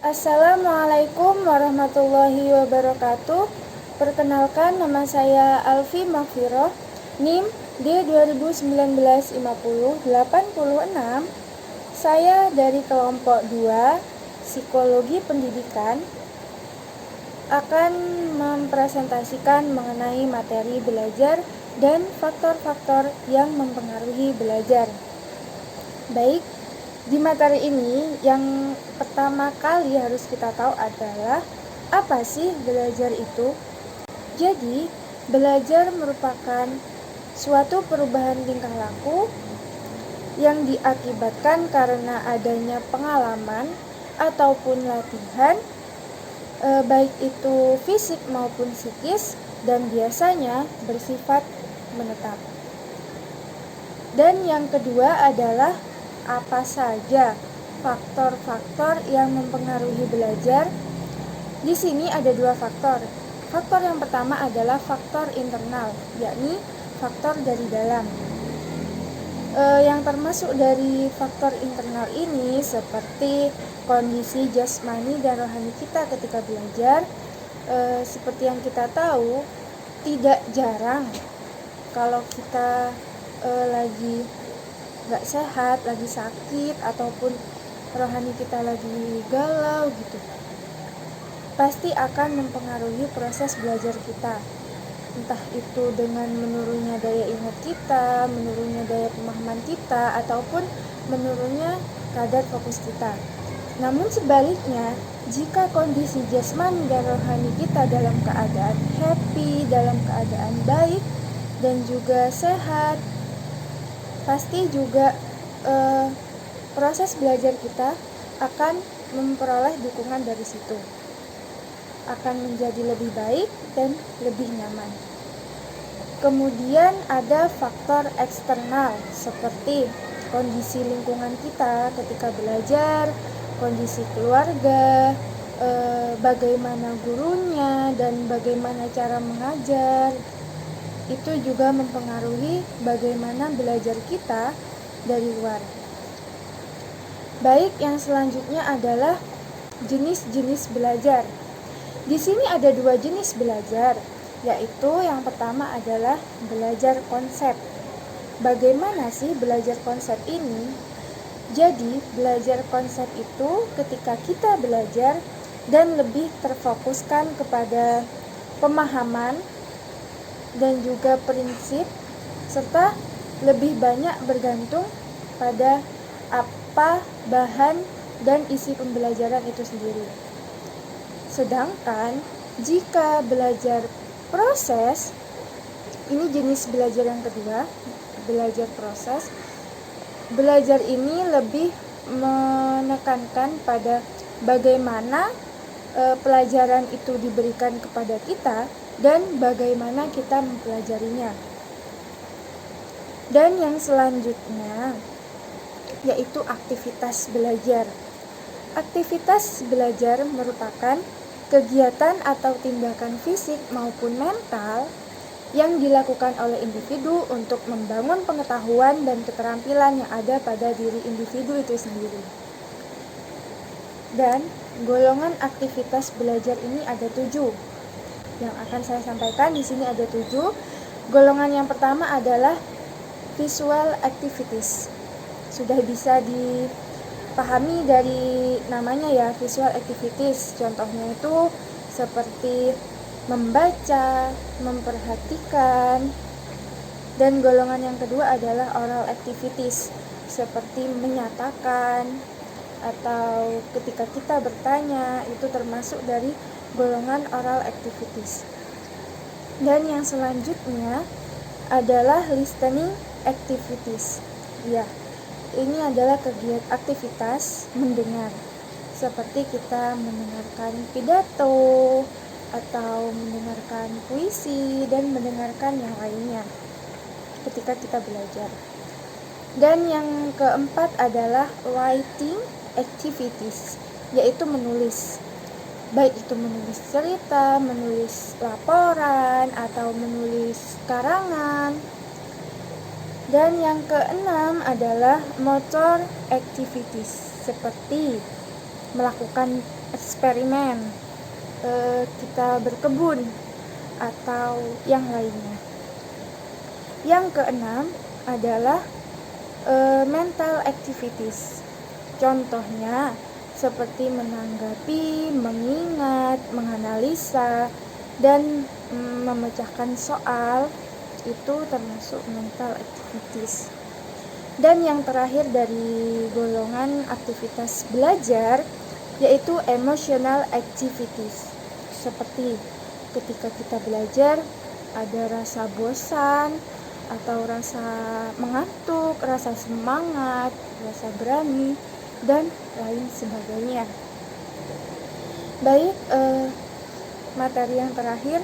Assalamualaikum warahmatullahi wabarakatuh. Perkenalkan, nama saya Alfi Mahfiroh, NIM D2019-50-86. Saya dari kelompok 2 Psikologi Pendidikan akan mempresentasikan mengenai materi belajar dan faktor-faktor yang mempengaruhi belajar. Baik, di materi ini yang pertama kali harus kita tahu adalah apa sih belajar itu? Jadi, belajar merupakan suatu perubahan tingkah laku yang diakibatkan karena adanya pengalaman ataupun latihan, baik itu fisik maupun psikis, dan biasanya bersifat menetap. Dan yang kedua adalah apa saja faktor-faktor yang mempengaruhi belajar. Di sini ada dua faktor. Faktor yang pertama adalah faktor internal, yakni faktor dari dalam. Yang termasuk dari faktor internal ini seperti kondisi jasmani dan rohani kita ketika belajar. Seperti yang kita tahu, tidak jarang kalau kita lagi gak sehat, lagi sakit, ataupun rohani kita lagi galau gitu, pasti akan mempengaruhi proses belajar kita. Entah itu dengan menurunnya daya ingat kita, menurunnya daya pemahaman kita, ataupun menurunnya kadar fokus kita. Namun sebaliknya, jika kondisi jasmani dan rohani kita dalam keadaan happy, dalam keadaan baik, dan juga sehat, pasti juga proses belajar kita akan memperoleh dukungan dari situ, akan menjadi lebih baik dan lebih nyaman. Kemudian ada faktor eksternal seperti kondisi lingkungan kita ketika belajar, kondisi keluarga, bagaimana gurunya, dan bagaimana cara mengajar. Itu juga mempengaruhi bagaimana belajar kita dari luar. Baik, yang selanjutnya adalah jenis-jenis belajar. Di sini ada dua jenis belajar, yaitu yang pertama adalah belajar konsep. Bagaimana sih belajar konsep ini? Jadi, belajar konsep itu ketika kita belajar dan lebih terfokuskan kepada pemahaman dan juga prinsip, serta lebih banyak bergantung pada apa bahan dan isi pembelajaran itu sendiri. Sedangkan jika belajar proses, ini jenis belajar yang kedua, belajar proses. Belajar ini lebih menekankan pada bagaimana pelajaran itu diberikan kepada kita dan bagaimana kita mempelajarinya. Dan yang selanjutnya yaitu aktivitas belajar. Aktivitas belajar merupakan kegiatan atau tindakan fisik maupun mental yang dilakukan oleh individu untuk membangun pengetahuan dan keterampilan yang ada pada diri individu itu sendiri. Dan golongan aktivitas belajar ini ada 7. Yang akan saya sampaikan di sini ada 7. Golongan yang pertama adalah visual activities. Sudah bisa dipahami dari namanya ya, visual activities. Contohnya itu seperti membaca, memperhatikan. Dan golongan yang kedua adalah oral activities, seperti menyatakan atau ketika kita bertanya, itu termasuk dari golongan oral activities. Dan yang selanjutnya adalah listening activities. Ya, ini adalah kegiatan aktivitas mendengar, seperti kita mendengarkan pidato atau mendengarkan puisi dan mendengarkan yang lainnya ketika kita belajar. Dan yang keempat adalah writing activities, yaitu menulis. Baik itu menulis cerita, menulis laporan, atau menulis karangan. Dan yang keenam adalah motor activities, seperti melakukan eksperimen, kita berkebun, atau yang lainnya. Yang keenam adalah mental activities. Contohnya seperti menanggapi, mengingat, menganalisa, dan memecahkan soal, itu termasuk mental activities. Dan yang terakhir dari golongan aktivitas belajar yaitu emotional activities. Seperti ketika kita belajar ada rasa bosan atau rasa mengantuk, rasa semangat, rasa berani, dan lain sebagainya. Baik, materi yang terakhir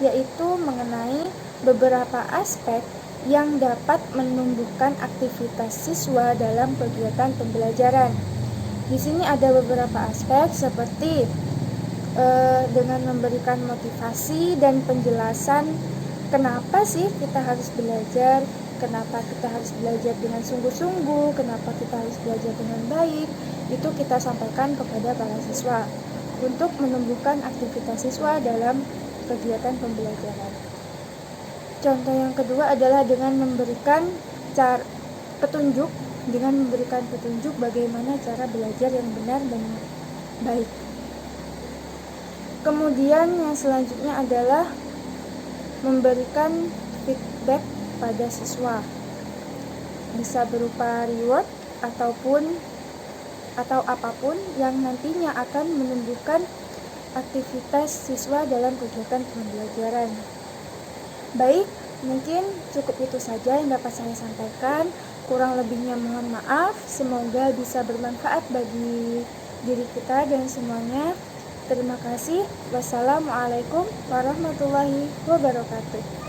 yaitu mengenai beberapa aspek yang dapat menumbuhkan aktivitas siswa dalam kegiatan pembelajaran. Di sini ada beberapa aspek seperti dengan memberikan motivasi dan penjelasan kenapa sih kita harus belajar, kenapa kita harus belajar dengan sungguh-sungguh, kenapa kita harus belajar dengan baik, itu kita sampaikan kepada para siswa untuk menumbuhkan aktivitas siswa dalam kegiatan pembelajaran. Contoh yang kedua adalah dengan memberikan petunjuk bagaimana cara belajar yang benar dan baik. Kemudian yang selanjutnya adalah memberikan feedback pada siswa. Bisa berupa reward atau apapun yang nantinya akan menumbuhkan aktivitas siswa dalam kegiatan pembelajaran. Baik, mungkin cukup itu saja yang dapat saya sampaikan. Kurang lebihnya mohon maaf. Semoga bisa bermanfaat bagi diri kita dan semuanya. Terima kasih. Wassalamualaikum warahmatullahi wabarakatuh.